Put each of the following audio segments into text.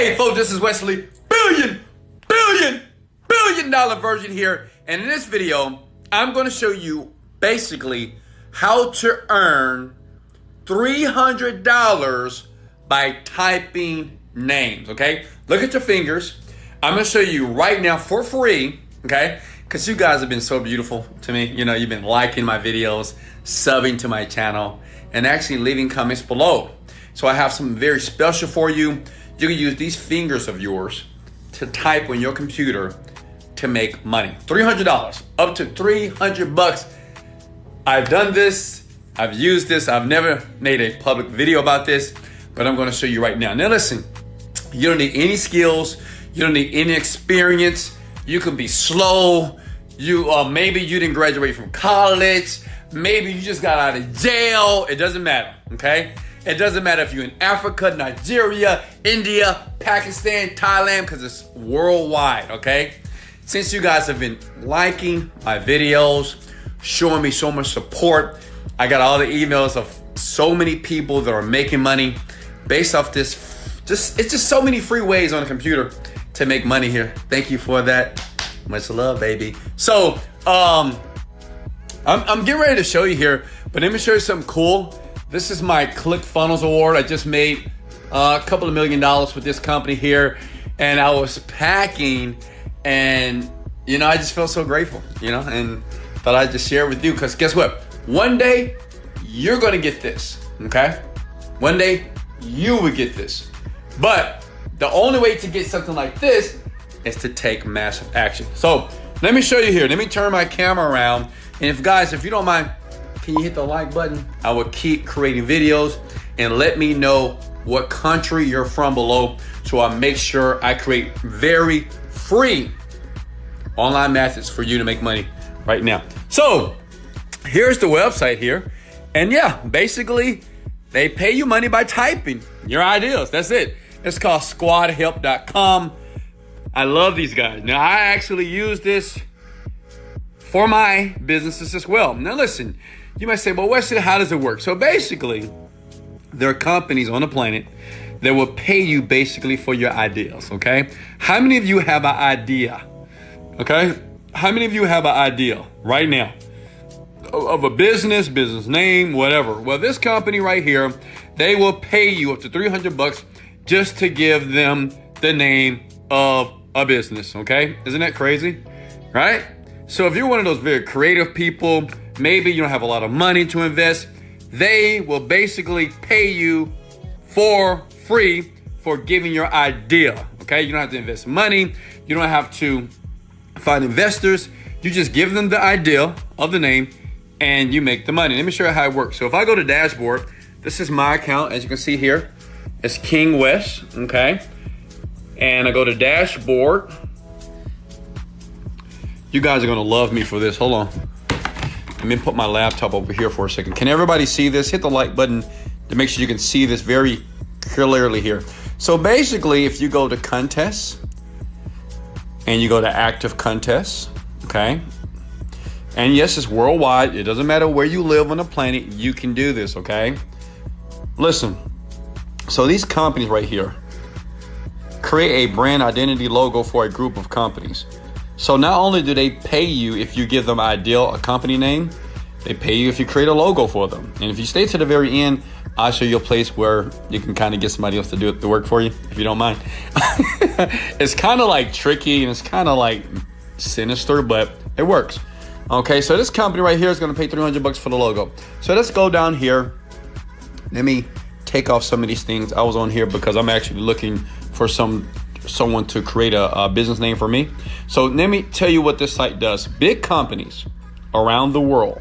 Hey folks, this is Wesley billion dollar Virgin here, and in this video I'm going to show you basically how to earn $300 by typing names. Okay, look at your fingers. I'm going to show you right now for free, okay, because you guys have been so beautiful to me. You know, you've been liking my videos, subbing to my channel, and actually leaving comments below. So I have something very special for you. You can use these fingers of yours to type on your computer to make money. $300, up to $300. I've done this, I've used this, I've never made a public video about this, but I'm gonna show you right now. Now listen, you don't need any skills, you don't need any experience, you can be slow, maybe you didn't graduate from college, maybe you just got out of jail, it doesn't matter, okay? It doesn't matter if you're in Africa, Nigeria, India, Pakistan, Thailand, because it's worldwide, okay? Since you guys have been liking my videos, showing me so much support, I got all the emails of so many people that are making money based off this. It's just so many free ways on the computer to make money here. Thank you for that. Much love, baby. So, I'm getting ready to show you here, but let me show you something cool. This is my ClickFunnels award. I just made a couple of $1 million with this company here, and I was packing, and you know, I just felt so grateful, you know, and thought I'd just share it with you, because guess what? One day you're gonna get this, okay? One day you will get this, but the only way to get something like this is to take massive action. So let me show you here. Let me turn my camera around, and if you don't mind, can you hit the like button? I will keep creating videos, and let me know what country you're from below, so I make sure I create very free online methods for you to make money right now. So here's the website here, and yeah, basically they pay you money by typing your ideas. That's it. It's called squadhelp.com. I love these guys. Now I actually use this for my businesses as well. Now listen, you might say, well, Wesley, how does it work? So basically, there are companies on the planet that will pay you basically for your ideas, okay? How many of you have an idea, okay? How many of you have an idea right now of a business name, whatever? Well, this company right here, they will pay you up to $300 just to give them the name of a business, okay? Isn't that crazy, right? So if you're one of those very creative people, maybe you don't have a lot of money to invest, they will basically pay you for free for giving your idea, okay? You don't have to invest money. You don't have to find investors. You just give them the idea of the name and you make the money. Let me show you how it works. So if I go to dashboard, this is my account. As you can see here, it's King West, okay? And I go to dashboard. You guys are gonna love me for this. Hold on. Let me put my laptop over here for a second. Can everybody see this? Hit the like button to make sure you can see this very clearly here. So basically, if you go to contests and you go to active contests, okay? And yes, it's worldwide. It doesn't matter where you live on the planet, you can do this, okay? Listen, so these companies right here create a brand identity logo for a group of companies. So not only do they pay you if you give them a company name, they pay you if you create a logo for them. And if you stay to the very end, I'll show you a place where you can kind of get somebody else to do the work for you, if you don't mind. It's kind of like tricky and it's kind of like sinister, but it works. Okay, so this company right here is going to pay $300 for the logo. So let's go down here. Let me take off some of these things. I was on here because I'm actually looking for someone to create a business name for me. So let me tell you what this site does. Big companies around the world,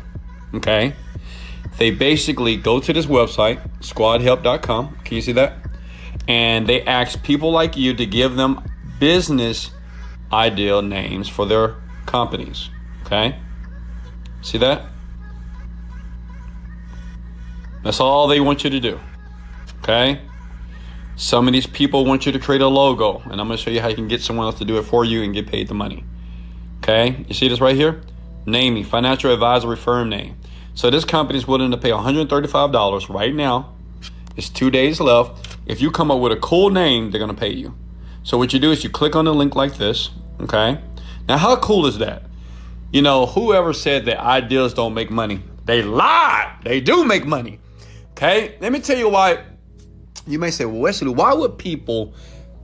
okay, they basically go to this website, squadhelp.com. Can you see that? And they ask people like you to give them business idea names for their companies, okay? See that? That's all they want you to do, okay? Some of these people want you to create a logo, and I'm going to show you how you can get someone else to do it for you and get paid the money. Okay, you see this right here? Naming, financial advisory firm name. So this company is willing to pay $135 right now. It's 2 days left. If you come up with a cool name, they're going to pay you. So what you do is you click on the link like this, okay? Now, how cool is that? You know, whoever said that ideas don't make money, they lied. They do make money, okay? Let me tell you why. You may say, well, Wesley, why would people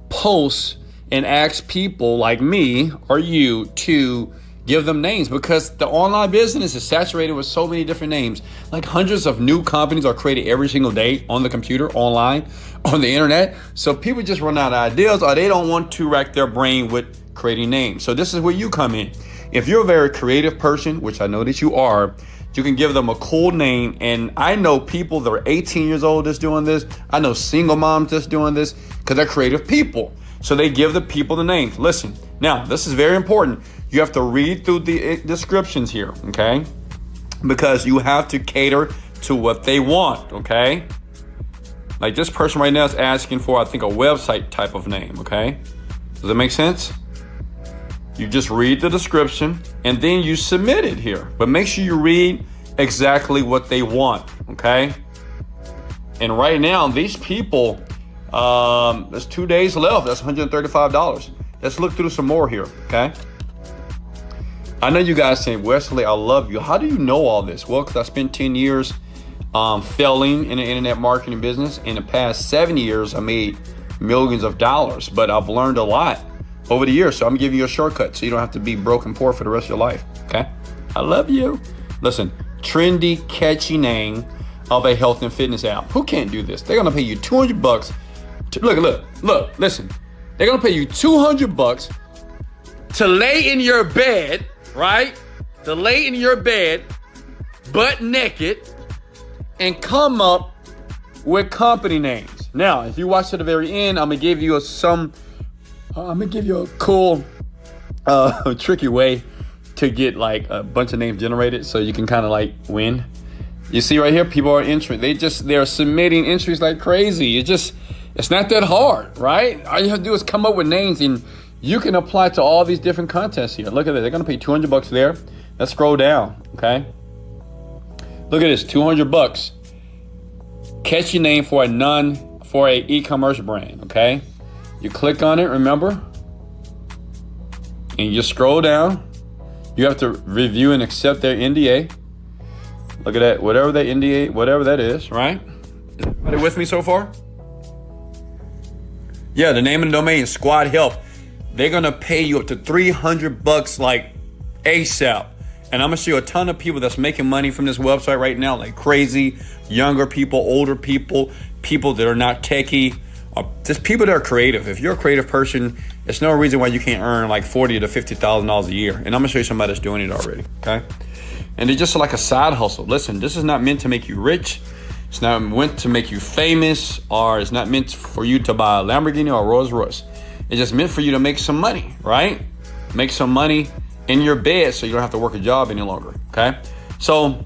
post and ask people like me or you to give them names? Because the online business is saturated with so many different names. Like hundreds of new companies are created every single day on the computer, online, on the internet. So people just run out of ideas, or they don't want to rack their brain with creating names. So this is where you come in. If you're a very creative person, which I know that you are, you can give them a cool name. And I know people that are 18 years old that's doing this. I know single moms that's doing this because they're creative people. So they give the people the names. Listen, now this is very important. You have to read through the descriptions here, okay? Because you have to cater to what they want, okay? Like this person right now is asking for, I think, a website type of name, okay? Does that make sense? You just read the description and then you submit it here. But make sure you read exactly what they want, okay? And right now, these people, there's 2 days left. That's $135. Let's look through some more here, okay? I know you guys saying, Wesley, I love you. How do you know all this? Well, because I spent 10 years failing in the internet marketing business. In the past 7 years, I made millions of dollars, but I've learned a lot over the years. So I'm giving you a shortcut so you don't have to be broke and poor for the rest of your life, okay? I love you. Listen, trendy, catchy name of a health and fitness app. Who can't do this? They're going to pay you $200 to, look, listen. They're going to pay you $200 to lay in your bed, right? To lay in your bed, butt naked, and come up with company names. Now, if you watch to the very end, I'm gonna give you a cool, tricky way to get like a bunch of names generated, so you can kind of like win. You see right here, people are entering. They're submitting entries like crazy. It's not that hard, right? All you have to do is come up with names, and you can apply to all these different contests here. Look at that. They're gonna pay $200 there. Let's scroll down, okay? Look at this, $200. Catchy name for a e-commerce brand, okay? You click on it, remember? And you scroll down. You have to review and accept their NDA. Look at that, whatever that NDA, whatever that is, right? Is everybody with me so far? Yeah, the name of the domain is Squad Health. They're gonna pay you up to $300 like ASAP. And I'm gonna show you a ton of people that's making money from this website right now, like crazy, younger people, older people, people that are not techie, just people that are creative. If you're a creative person, it's no reason why you can't earn like $40,000 to $50,000 a year. And I'm gonna show you somebody that's doing it already, okay? And it's just like a side hustle. Listen, this is not meant to make you rich. It's not meant to make you famous, or it's not meant for you to buy a Lamborghini or a Rolls Royce. It's just meant for you to make some money, right? Make some money in your bed so you don't have to work a job any longer, okay? So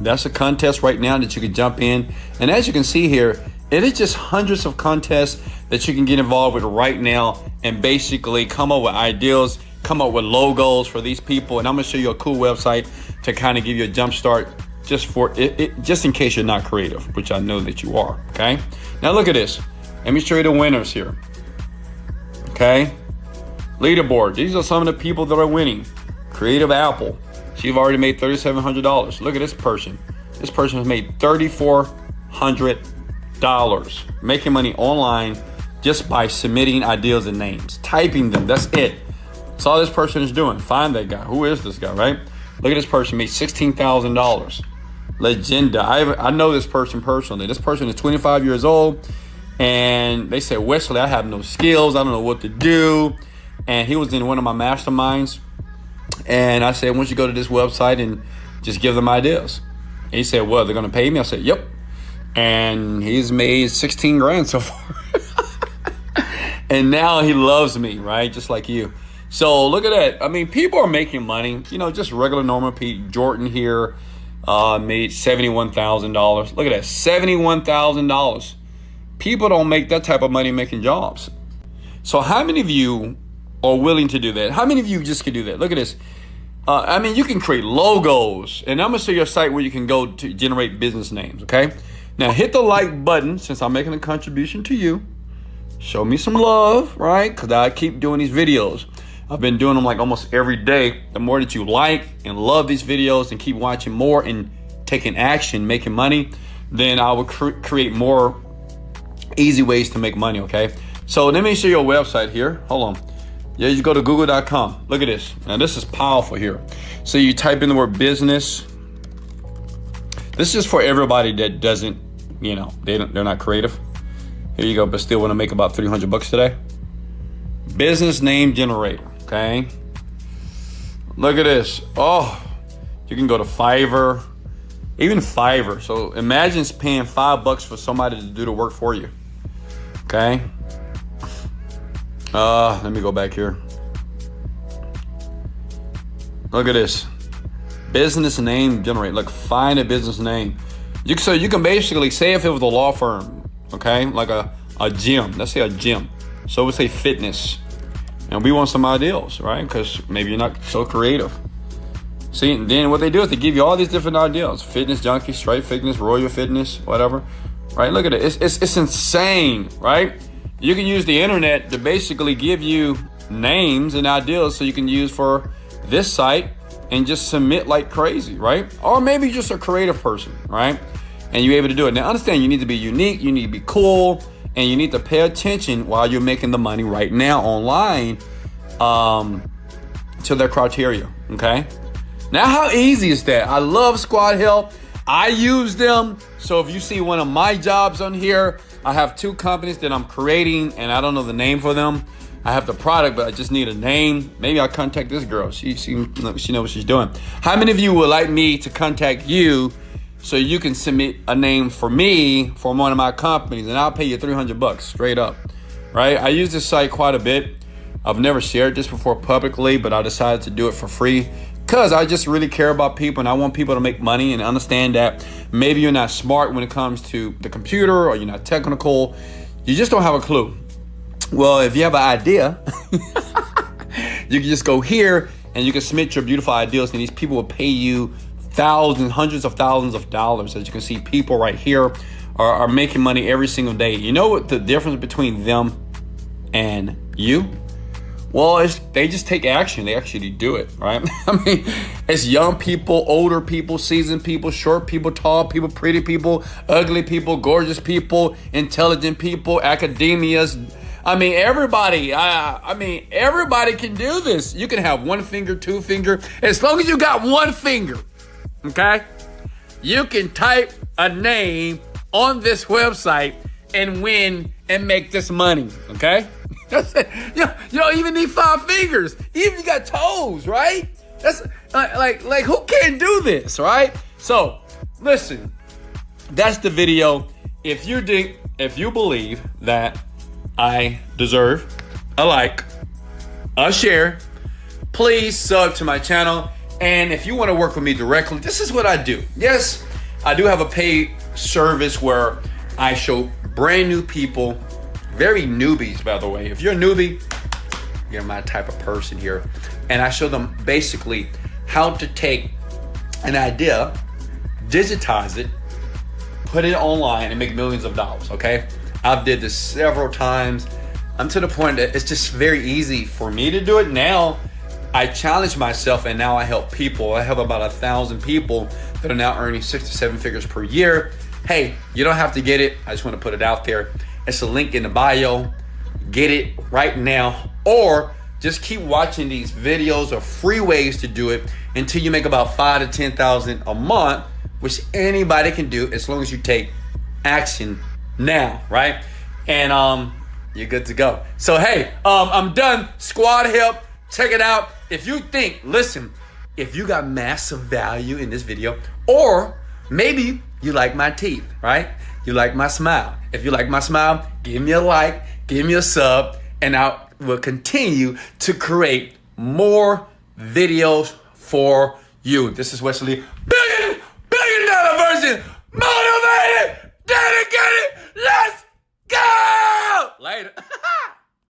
that's a contest right now that you can jump in. And as you can see here, it is just hundreds of contests that you can get involved with right now and basically come up with ideas, come up with logos for these people. And I'm gonna show you a cool website to kind of give you a jump start just for it, just in case you're not creative, which I know that you are, okay? Now look at this. Let me show you the winners here, okay? Leaderboard. These are some of the people that are winning. Creative Apple. She's already made $3,700. Look at this person. This person has made $3,400 making money online just by submitting ideas and names, typing them. That's it. That's all this person is doing. Find that guy. Who is this guy, right? Look at this person made $16,000. Legenda. I know this person personally. This person is 25 years old, and they said, Wesley, I have no skills. I don't know what to do. And he was in one of my masterminds. And I said, why don't you go to this website and just give them ideas? And he said, well, they're going to pay me? I said, yep. And he's made 16 grand so far. And now he loves me, right? Just like you. So look at that. I mean, people are making money. You know, just regular normal Pete. Jordan here made $71,000. Look at that, $71,000. People don't make that type of money making jobs. So how many of you are willing to do that? How many of you just can do that? Look at this. I mean, you can create logos. And I'm going to show you a site where you can go to generate business names, okay? Now, hit the like button since I'm making a contribution to you. show me some love, right? Because I keep doing these videos. I've been doing them like almost every day. The more that you like and love these videos and keep watching more and taking action, making money, then I will create more easy ways to make money, okay? So let me show you a website here. Hold on. Yeah, you go to google.com. Look at this. Now this is powerful here. So you type in the word business. This is for everybody that doesn't, they're not creative. Here you go, but still want to make about $300 today. Business name generator, okay? Look at this. Oh, you can go to Fiverr, even Fiverr. So imagine paying $5 for somebody to do the work for you, okay? Let me go back here. Look at this. Business name generate. Look, find a business name. So you can basically say if it was a law firm, okay, like a gym. Let's say a gym. So we say fitness, and we want some ideals, right? Because maybe you're not so creative. See, and then what they do is they give you all these different ideals: fitness junkie, straight fitness, royal fitness, whatever, right? Look at it. It's insane, right? You can use the internet to basically give you names and ideas so you can use for this site and just submit like crazy, right? Or maybe you're just a creative person, right? And you're able to do it. Now understand, you need to be unique, you need to be cool, and you need to pay attention while you're making the money right now online to their criteria, okay? Now how easy is that? I love Squad Help. I use them. So if you see one of my jobs on here, I have 2 companies that I'm creating and I don't know the name for them. I have the product, but I just need a name. Maybe I'll contact this girl. She knows what she's doing. How many of you would like me to contact you so you can submit a name for me for one of my companies and I'll pay you $300 straight up, right? I use this site quite a bit. I've never shared this before publicly, but I decided to do it for free because I just really care about people and I want people to make money and understand that maybe you're not smart when it comes to the computer or you're not technical. You just don't have a clue. Well, if you have an idea, you can just go here and you can submit your beautiful ideas and these people will pay you thousands, hundreds of thousands of dollars. As you can see, people right here are making money every single day. You know what the difference between them and you? Well, they just take action. They actually do it, right? I mean, it's young people, older people, seasoned people, short people, tall people, pretty people, ugly people, gorgeous people, intelligent people, academias. I mean, everybody. Everybody can do this. You can have 1 finger, 2 finger, as long as you got 1 finger. Okay, you can type a name on this website and win and make this money. Okay. You don't even need 5 fingers. Even if you got toes, right? That's like who can do this, right? So listen, that's the video. If you believe that I deserve a like, a share, please sub to my channel. And if you want to work with me directly, this is what I do. Yes, I do have a paid service where I show brand new people, very newbies, by the way. If you're a newbie, you're my type of person here. And I show them basically how to take an idea, digitize it, put it online, and make millions of dollars, okay? I've did this several times. I'm to the point that it's just very easy for me to do it. Now, I challenge myself and now I help people. I have about 1,000 people that are now earning 6 to 7 figures per year. Hey, you don't have to get it. I just want to put it out there. It's a link in the bio. Get it right now. Or just keep watching these videos of free ways to do it until you make about 5 to 10,000 a month, which anybody can do as long as you take action now, right? And you're good to go. So hey, I'm done. Squad Help, check it out. If you think, listen, if you got massive value in this video, or maybe you like my teeth, right? You like my smile. If you like my smile, give me a like, give me a sub, and I will continue to create more videos for you. This is Wesley.